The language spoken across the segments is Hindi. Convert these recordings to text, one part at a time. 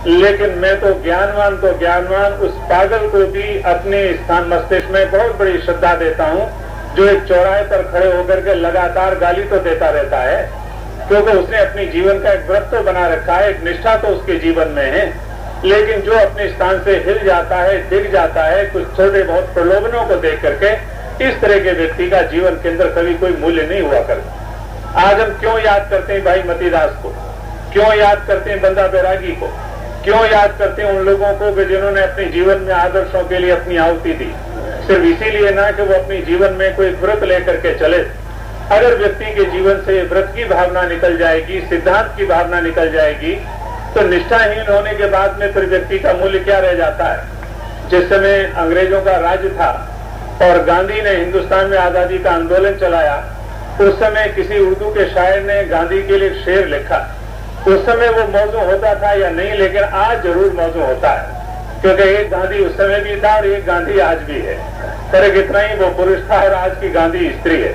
लेकिन मैं तो ज्ञानवान उस पागल को भी अपने स्थान मस्तिष्क में बहुत बड़ी श्रद्धा देता हूं, जो एक चौराहे पर खड़े होकर के लगातार गाली तो देता रहता है, क्योंकि उसने अपनी जीवन का एक व्रत तो बना रखा है, एक निष्ठा तो उसके जीवन में है। लेकिन जो अपने स्थान से हिल जाता है, दिख जाता है, कुछ छोटे बहुत प्रलोभनों को देख करके, इस तरह के व्यक्ति का जीवन के अंदर कभी कोई मूल्य नहीं हुआ करता। आज हम क्यों याद करते हैं भाई मतीदास को, क्यों याद करते हैं बंदा बैरागी को, क्यों याद करते हैं उन लोगों को कि जिन्होंने अपने जीवन में आदर्शों के लिए अपनी आहुति दी? सिर्फ इसीलिए ना कि वो अपने जीवन में कोई व्रत लेकर के चले। अगर व्यक्ति के जीवन से व्रत की भावना निकल जाएगी, सिद्धांत की भावना निकल जाएगी, तो निष्ठाहीन होने के बाद में फिर व्यक्ति का मूल्य क्या रह जाता है? जिस समय अंग्रेजों का राज था और गांधी ने हिंदुस्तान में आजादी का आंदोलन चलाया, उस समय किसी उर्दू के शायर ने गांधी के लिए शेर लिखा। उस समय वो मौजू होता था या नहीं, लेकिन आज जरूर मौजू होता है, क्योंकि एक गांधी उस समय भी था और एक गांधी आज भी है। फर्क इतना ही वो पुरुष था और आज की गांधी स्त्री है।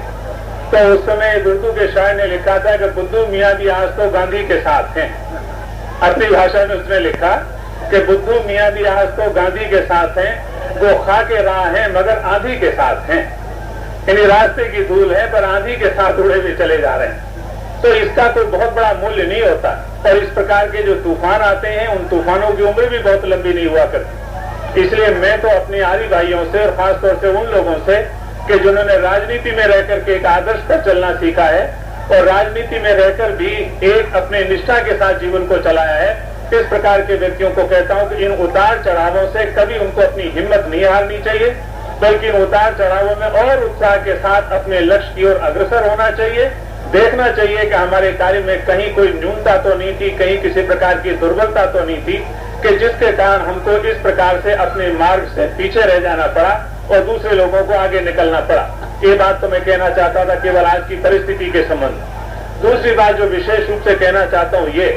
तो उस समय उर्दू के शायर ने लिखा था कि बुद्धू मियाँ भी आज तो गांधी के साथ हैं। अपनी भाषा में उसने लिखा कि बुद्धू मियाँ भी आज तो गांधी के साथ हैं, वो खा के राह हैं मगर आंधी के साथ हैं। यानी रास्ते की धूल है पर आंधी के साथ उड़े हुए चले जा रहे हैं। तो इसका कोई बहुत बड़ा मूल्य नहीं होता। और इस प्रकार के जो तूफान आते हैं, उन तूफानों की उम्र भी बहुत लंबी नहीं हुआ करती। इसलिए मैं तो अपने आदि भाइयों से और खासतौर से उन लोगों से कि जिन्होंने राजनीति में रहकर के एक आदर्श पर चलना सीखा है और राजनीति में रहकर भी एक अपने निष्ठा के साथ जीवन को चलाया है, इस प्रकार के व्यक्तियों को कहता हूं कि इन उतार चढ़ावों से कभी उनको अपनी हिम्मत नहीं हारनी चाहिए, बल्कि इन उतार चढ़ावों में और उत्साह के साथ अपने लक्ष्य की ओर अग्रसर होना चाहिए। देखना चाहिए कि हमारे कार्य में कहीं कोई न्यूनता तो नहीं थी, कहीं किसी प्रकार की दुर्बलता तो नहीं थी कि जिसके कारण हमको इस प्रकार से अपने मार्ग से पीछे रह जाना पड़ा और दूसरे लोगों को आगे निकलना पड़ा। ये बात तो मैं कहना चाहता था केवल आज की परिस्थिति के संबंध। दूसरी बात जो विशेष रूप से कहना चाहता हूँ ये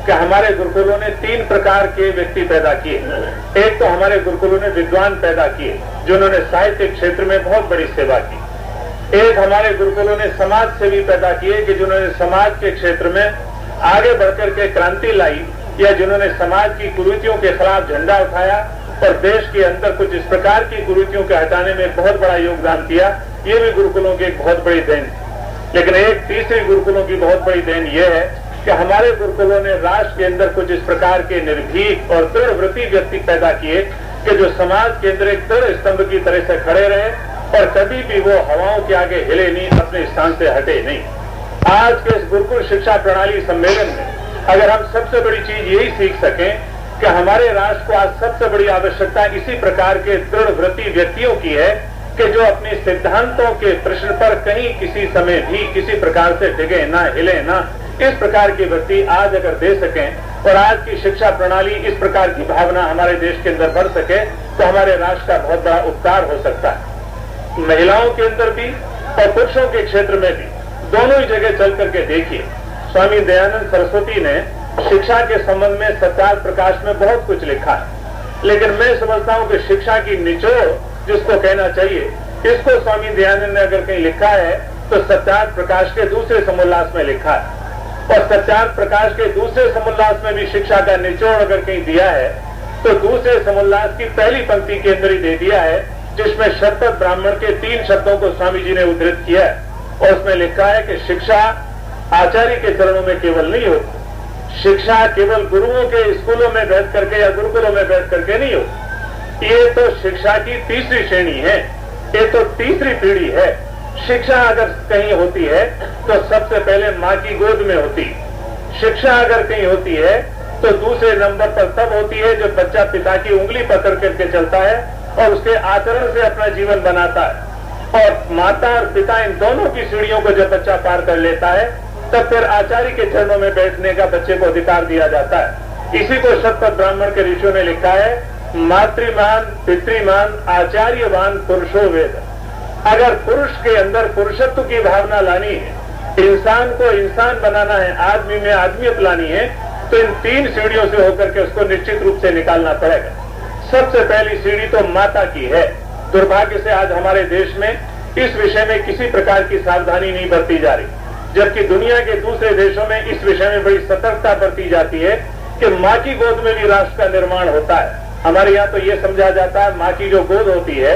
कि हमारे गुरुकुलों ने 3 प्रकार के व्यक्ति पैदा किए। एक तो हमारे गुरुकुलों ने विद्वान पैदा किए जिन्होंने साहित्य क्षेत्र में बहुत बड़ी सेवा की। एक हमारे गुरुकुलों ने समाज सेवी पैदा किए कि जिन्होंने समाज के क्षेत्र में आगे बढ़कर के क्रांति लाई या जिन्होंने समाज की कुरीतियों के खिलाफ झंडा उठाया और देश के अंदर कुछ इस प्रकार की कुरीतियों के हटाने में बहुत बड़ा योगदान किया। ये भी गुरुकुलों की एक बहुत बड़ी देन। लेकिन एक तीसरी गुरुकुलों की बहुत बड़ी देन यह है कि हमारे गुरुकुलों ने राष्ट्र के अंदर कुछ इस प्रकार के निर्भीक और दृढ़व्रती व्यक्ति पैदा किए कि जो समाज के अंदर एक दृढ़ स्तंभ की तरह से खड़े रहे और कभी भी वो हवाओं के आगे हिले नहीं, अपने स्थान से हटे नहीं। आज के इस गुरुकुल शिक्षा प्रणाली सम्मेलन में अगर हम सबसे बड़ी चीज यही सीख सकें कि हमारे राष्ट्र को आज सबसे बड़ी आवश्यकता इसी प्रकार के दृढ़व्रती व्यक्तियों की है कि जो अपने सिद्धांतों के प्रश्न पर कहीं किसी समय भी किसी प्रकार से डिगे ना, हिले ना, इस प्रकार के व्यक्ति आज अगर दे सकें और आज की शिक्षा प्रणाली इस प्रकार की भावना हमारे देश के अंदर बढ़ सके तो हमारे राष्ट्र का बहुत बड़ा उपकार हो सकता है। महिलाओं के अंदर भी और पुरुषों के क्षेत्र में भी दोनों ही जगह चल करके देखिए। स्वामी दयानंद सरस्वती ने शिक्षा के संबंध में सत्यार्थ प्रकाश में बहुत कुछ लिखा है, लेकिन मैं समझता हूं कि शिक्षा की निचोड़ जिसको कहना चाहिए, इसको स्वामी दयानंद ने अगर कहीं लिखा है तो सत्यार्थ प्रकाश के दूसरे समोल्लास में लिखा है। और सत्यार्थ प्रकाश के दूसरे समोल्लास में भी शिक्षा का निचोड़ अगर कहीं दिया है तो दूसरे समोल्लास की पहली पंक्ति के अंदर ही दे दिया है, जिसमें शतपथ ब्राह्मण के 3 शब्दों को स्वामी जी ने उद्धृत किया है। और उसमें लिखा है कि शिक्षा आचार्य के चरणों में केवल नहीं होती, शिक्षा केवल गुरुओं के स्कूलों में बैठ करके या गुरुकुलों में बैठ करके नहीं होती। ये तो शिक्षा की तीसरी श्रेणी है, ये तो तीसरी पीढ़ी है। शिक्षा अगर कहीं होती है तो सबसे पहले माँ की गोद में होती। शिक्षा अगर कहीं होती है तो दूसरे नंबर पर तब होती है जब बच्चा पिता की उंगली पकड़ करके चलता है और उसके आचरण से अपना जीवन बनाता है। और माता और पिता इन दोनों की सीढ़ियों को जब बच्चा पार कर लेता है तब फिर आचार्य के चरणों में बैठने का बच्चे को अधिकार दिया जाता है। इसी को शतपथ ब्राह्मण के ऋषियों ने लिखा है, मातृमान पितृमान आचार्यवान पुरुषो वेद। अगर पुरुष के अंदर पुरुषत्व की भावना लानी है, इंसान को इंसान बनाना है, आदमी में आदमियत लानी है, तो इन 3 सीढ़ियों से होकर के उसको निश्चित रूप से निकालना पड़ेगा। सबसे पहली सीढ़ी तो माता की है। दुर्भाग्य से आज हमारे देश में इस विषय में किसी प्रकार की सावधानी नहीं बरती जा रही, जबकि दुनिया के दूसरे देशों में इस विषय में बड़ी सतर्कता बरती जाती है कि माँ की गोद में भी राष्ट्र का निर्माण होता है। हमारे यहाँ तो ये समझा जाता है माँ की जो गोद होती है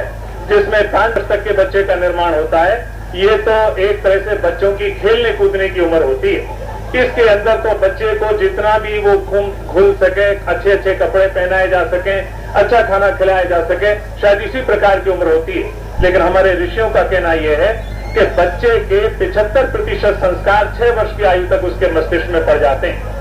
जिसमें 5 वर्ष तक के बच्चे का निर्माण होता है, ये तो एक तरह से बच्चों की खेलने कूदने की उम्र होती है। इसके अंदर तो बच्चे को जितना भी वो घुल सके, अच्छे अच्छे कपड़े पहनाए जा सके, अच्छा खाना खिलाया जा सके, शायद इसी प्रकार की उम्र होती है। लेकिन हमारे ऋषियों का कहना यह है कि बच्चे के 75% संस्कार 6 वर्ष की आयु तक उसके मस्तिष्क में पड़ जाते हैं।